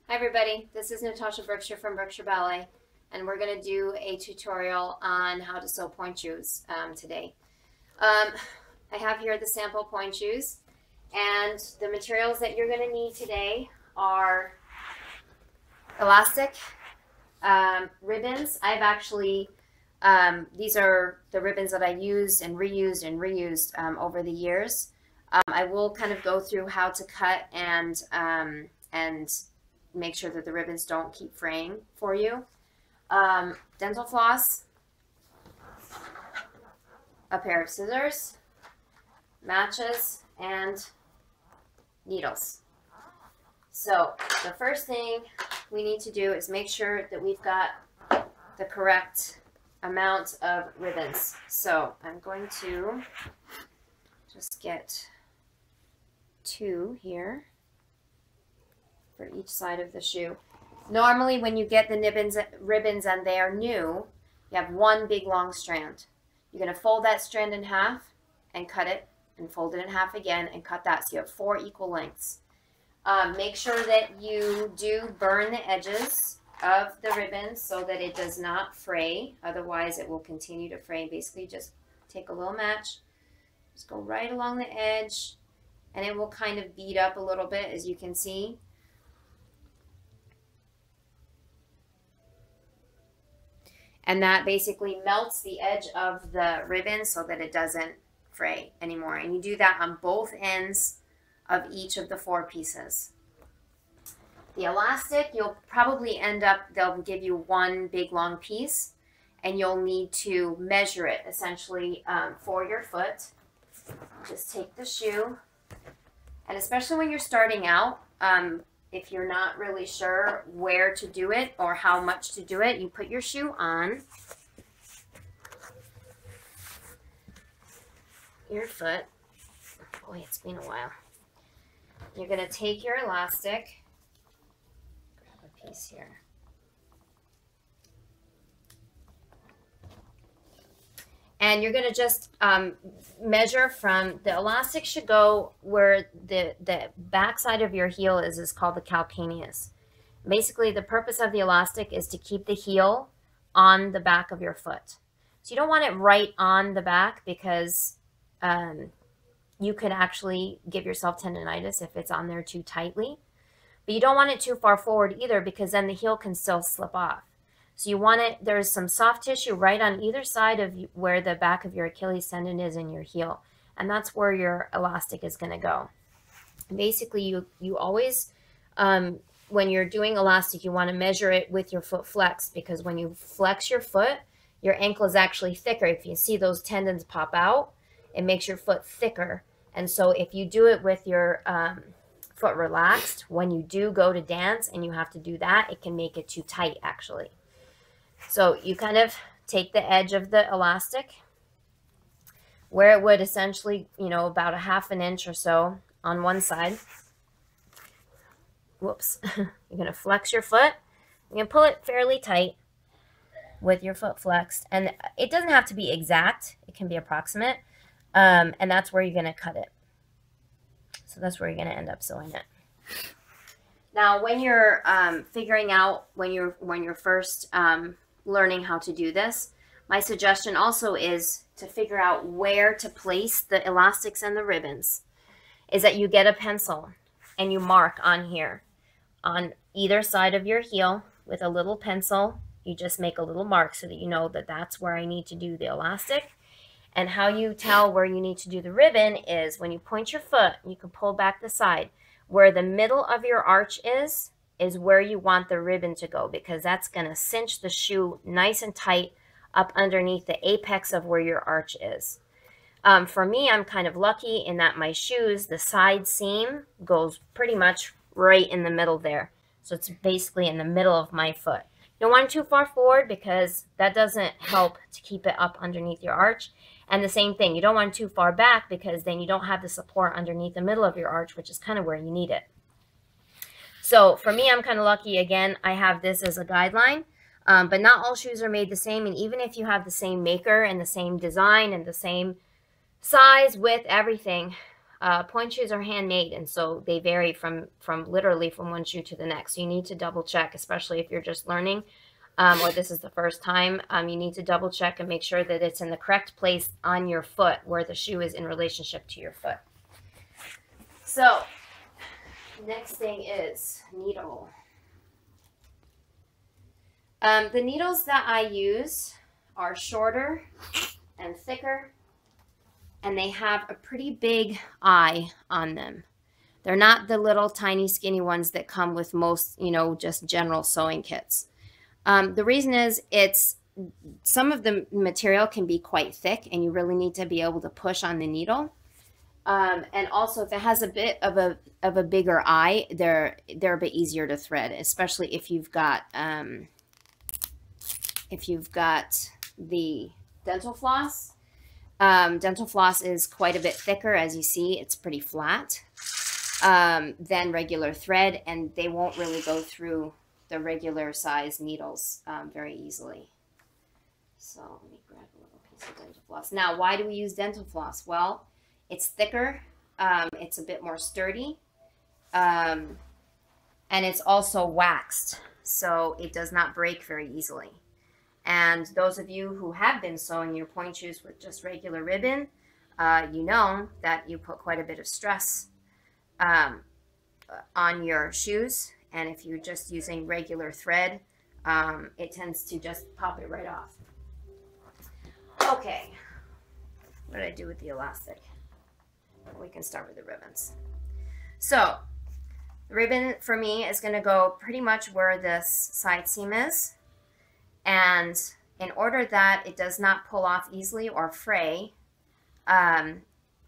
Hi everybody, this is Natasha Berkshire from Berkshire Ballet, and we're going to do a tutorial on how to sew pointe shoes today. I have here the sample pointe shoes, and the materials that you're going to need today are elastic, ribbons. I've actually, these are the ribbons that I used and reused over the years. I will kind of go through how to cut and make sure that the ribbons don't keep fraying for you. Dental floss, a pair of scissors, matches, and needles. So the first thing we need to do is make sure that we've got the correct amount of ribbons. So I'm going to just get 2 here for each side of the shoe. Normally when you get the ribbons and they are new, you have 1 big long strand. You're going to fold that strand in half and cut it, and fold it in half again and cut that, so you have 4 equal lengths. Make sure that you do burn the edges of the ribbon so that it does not fray, otherwise it will continue to fray. Basically just take a little match, just go right along the edge, and it will kind of bead up a little bit, as you can see. And that basically melts the edge of the ribbon so that it doesn't fray anymore. And you do that on both ends of each of the 4 pieces. The elastic, you'll probably end up, they'll give you 1 big long piece, and you'll need to measure it essentially for your foot. Just take the shoe, and especially when you're starting out, if you're not really sure where to do it or how much to do it, you put your shoe on your foot. Boy, it's been a while. You're going to take your elastic, grab a piece here, and you're going to just measure from, the elastic should go where the back side of your heel is called the calcaneus. Basically, the purpose of the elastic is to keep the heel on the back of your foot. So you don't want it right on the back, because you could actually give yourself tendonitis if it's on there too tightly. But you don't want it too far forward either, because then the heel can still slip off. So you want it, there's some soft tissue right on either side of where the back of your Achilles tendon is in your heel. And that's where your elastic is going to go. Basically, you always, when you're doing elastic, you want to measure it with your foot flexed, because when you flex your foot, your ankle is actually thicker. If you see those tendons pop out, it makes your foot thicker. And so if you do it with your foot relaxed, when you do go to dance and you have to do that, it can make it too tight actually. So you kind of take the edge of the elastic where it would essentially, about 1/2 inch or so on one side. Whoops. You're going to flex your foot. You're going to pull it fairly tight with your foot flexed. And it doesn't have to be exact. It can be approximate. And that's where you're going to cut it. So that's where you're going to end up sewing it. Now, when you're figuring out, when you're first learning how to do this, my suggestion also is to figure out where to place the elastics and the ribbons, is that you get a pencil and you mark on here on either side of your heel with a little pencil. You just make a little mark so that you know that that's where I need to do the elastic. And how you tell where you need to do the ribbon is when you point your foot, you can pull back the side. Where the middle of your arch is where you want the ribbon to go, because that's going to cinch the shoe nice and tight up underneath the apex of where your arch is. For me, I'm kind of lucky in that my shoes, the side seam goes pretty much right in the middle there. So it's basically in the middle of my foot. You don't want it too far forward, because that doesn't help to keep it up underneath your arch. And the same thing, you don't want it too far back, because then you don't have the support underneath the middle of your arch, which is kind of where you need it. So for me, I'm kind of lucky. Again, I have this as a guideline, but not all shoes are made the same. And even if you have the same maker and the same design and the same size, width, everything, Point shoes are handmade, and so they vary from literally from one shoe to the next. So you need to double check, especially if you're just learning, or this is the first time. You need to double check and make sure that it's in the correct place on your foot, where the shoe is in relationship to your foot. So next thing is needle. The needles that I use are shorter and thicker, and they have a pretty big eye on them. They're not the little tiny skinny ones that come with most, just general sewing kits. The reason is some of the material can be quite thick, and you really need to be able to push on the needle. And also, if it has a bit of a bigger eye, they're a bit easier to thread, especially if you've got the dental floss. Dental floss is quite a bit thicker. As you see, it's pretty flat than regular thread, and they won't really go through the regular size needles very easily. So let me grab a little piece of dental floss. Now, why do we use dental floss? Well, it's thicker, it's a bit more sturdy, and it's also waxed, so it does not break very easily. And those of you who have been sewing your point shoes with just regular ribbon, you know that you put quite a bit of stress on your shoes. And if you're just using regular thread, it tends to just pop it right off. Okay, what did I do with the elastic? We can start with the ribbons. So the ribbon for me is going to go pretty much where this side seam is. And in order that it does not pull off easily or fray,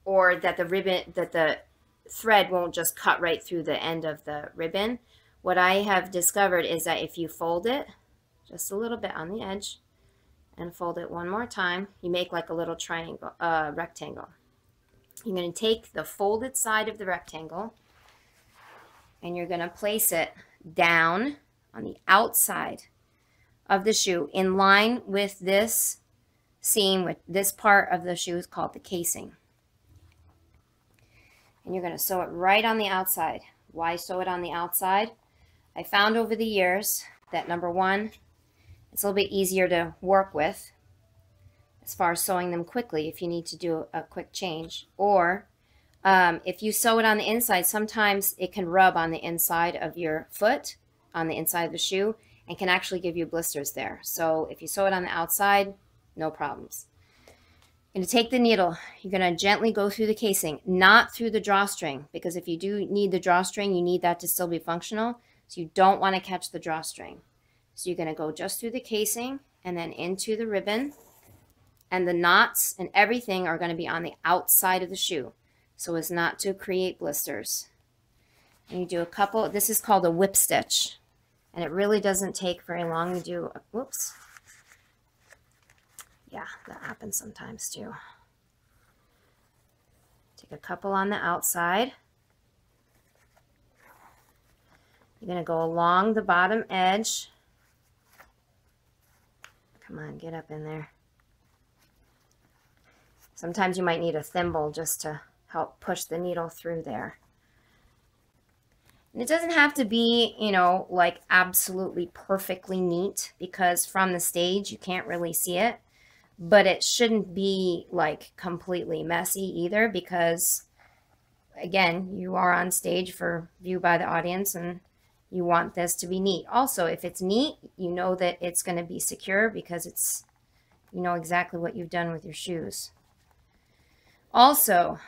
or that the thread won't just cut right through the end of the ribbon, what I have discovered is that if you fold it just a little bit on the edge and fold it one more time, you make like a little triangle, rectangle. You're going to take the folded side of the rectangle and you're going to place it down on the outside of the shoe in line with this seam, with this part of the shoe is called the casing. And you're going to sew it right on the outside. Why sew it on the outside? I found over the years that, number one, it's a little bit easier to work with as far as sewing them quickly if you need to do a quick change. Or if you sew it on the inside, sometimes it can rub on the inside of your foot, on the inside of the shoe, and can actually give you blisters there. So if you sew it on the outside, no problems. You're going to take the needle, you're going to gently go through the casing, not through the drawstring, because if you do need the drawstring, you need that to still be functional. So you don't want to catch the drawstring. So you're going to go just through the casing and then into the ribbon, and the knots and everything are going to be on the outside of the shoe so as not to create blisters. And you do a couple, this is called a whip stitch. And it really doesn't take very long. You do, whoops. Yeah, that happens sometimes too. Take a couple on the outside. You're going to go along the bottom edge. Come on, get up in there. Sometimes you might need a thimble just to help push the needle through there. And it doesn't have to be, like absolutely perfectly neat, because from the stage you can't really see it. But it shouldn't be like completely messy either, because again, you are on stage for view by the audience and you want this to be neat. Also, if it's neat, you know that it's going to be secure because you know exactly what you've done with your shoes. Also,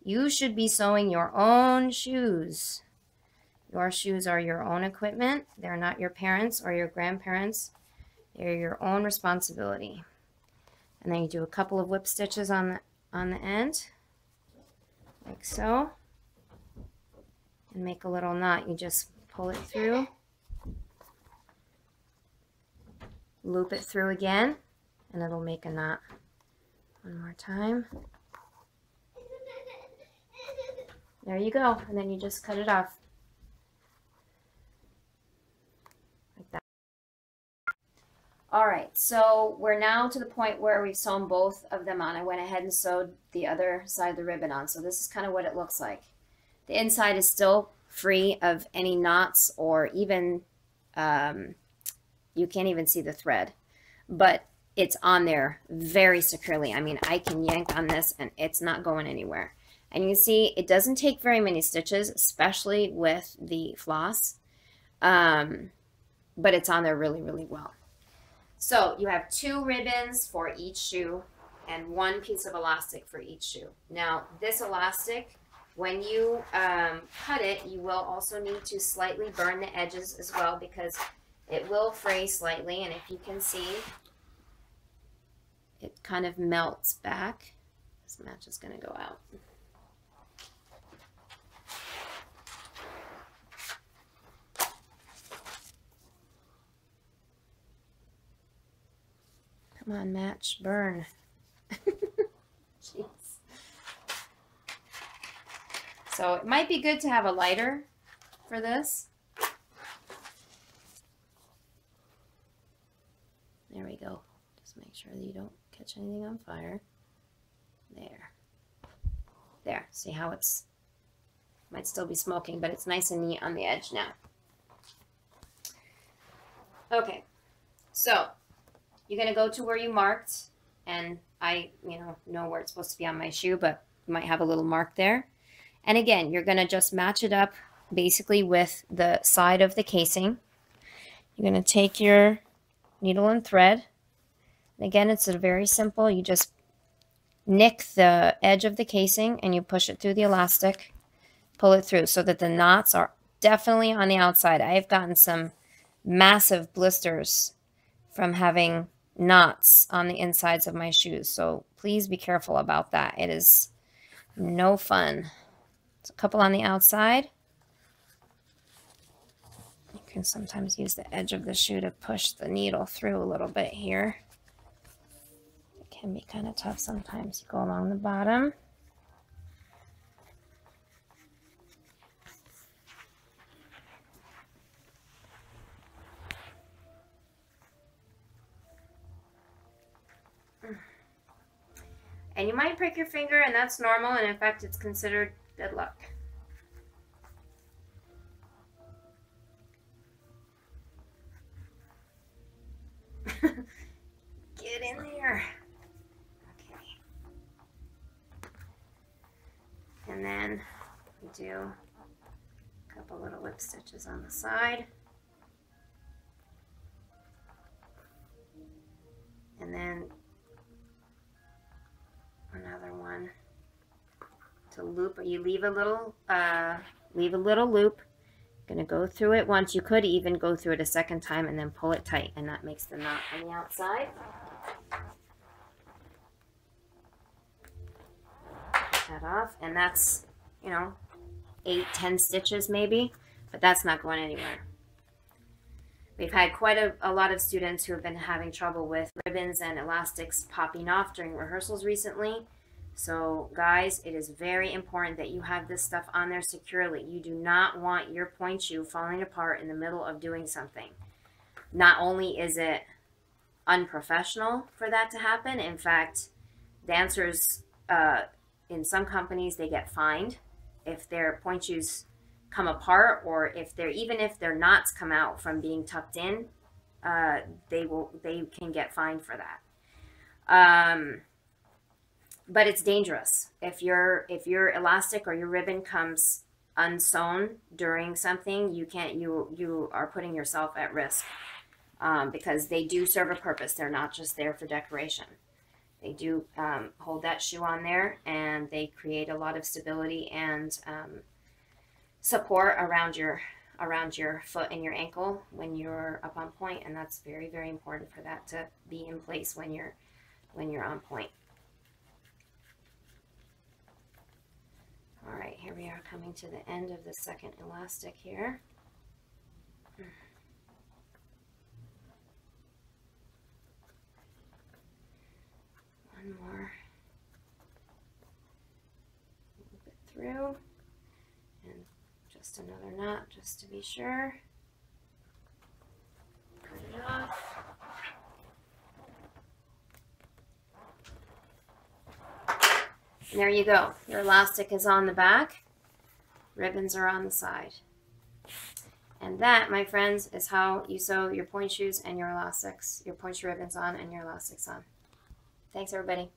you should be sewing your own shoes. Your shoes are your own equipment. They're not your parents' or your grandparents'. They're your own responsibility. And then you do a couple of whip stitches on the end, like so. And make a little knot. You just pull it through, loop it through again, and it'll make a knot. One more time. There you go. And then you just cut it off. All right, so we're now to the point where we've sewn both of them on. I went ahead and sewed the other side of the ribbon on. So this is kind of what it looks like. The inside is still free of any knots or even, you can't even see the thread, but it's on there very securely. I mean, I can yank on this and it's not going anywhere. And you can see it doesn't take very many stitches, especially with the floss, but it's on there really, really well. So you have 2 ribbons for each shoe and 1 piece of elastic for each shoe. Now, this elastic, when you cut it, you will also need to slightly burn the edges as well because it will fray slightly. And if you can see, it kind of melts back. This match is going to go out. Come on, match, burn. Jeez. So it might be good to have a lighter for this. There we go. Just make sure that you don't catch anything on fire. There. There. See how it's, might still be smoking, but it's nice and neat on the edge now. Okay. So you're going to go to where you marked, and I, know where it's supposed to be on my shoe, but you might have a little mark there. And again, you're going to just match it up basically with the side of the casing. You're going to take your needle and thread. And again, it's very simple. You just nick the edge of the casing and you push it through the elastic, pull it through so that the knots are definitely on the outside. I have gotten some massive blisters from having knots on the insides of my shoes. So please be careful about that. It is no fun. It's a couple on the outside. You can sometimes use the edge of the shoe to push the needle through a little bit here. It can be kind of tough sometimes. You go along the bottom. And you might prick your finger, and that's normal, and in fact, it's considered good luck. Get in there. Okay. And then we do a couple little whip stitches on the side. And then another one to loop. You leave a little loop. Going to go through it once. You could even go through it a second time and then pull it tight, and that makes the knot on the outside. Cut that off, and that's 8-10 stitches maybe, but that's not going anywhere. We've had quite a lot of students who have been having trouble with ribbons and elastics popping off during rehearsals recently. So guys, it is very important that you have this stuff on there securely. You do not want your point shoe falling apart in the middle of doing something. Not only is it unprofessional for that to happen, in fact, dancers in some companies, they get fined if their point shoes come apart, or even if their knots come out from being tucked in, they can get fined for that. But it's dangerous if your elastic or your ribbon comes unsewn during something. You are putting yourself at risk, because they do serve a purpose. They're not just there for decoration. They do hold that shoe on there, and they create a lot of stability and support around your foot and your ankle when you're up on point, and that's very, very important for that to be in place when you're on point. All right, here we are coming to the end of the second elastic here. One more. Loop it through. And just another knot just to be sure. Cut it off. And there you go. Your elastic is on the back. Ribbons are on the side. And that, my friends, is how you sew your pointe shoes and your elastics, your pointe shoe ribbons on and your elastics on. Thanks, everybody.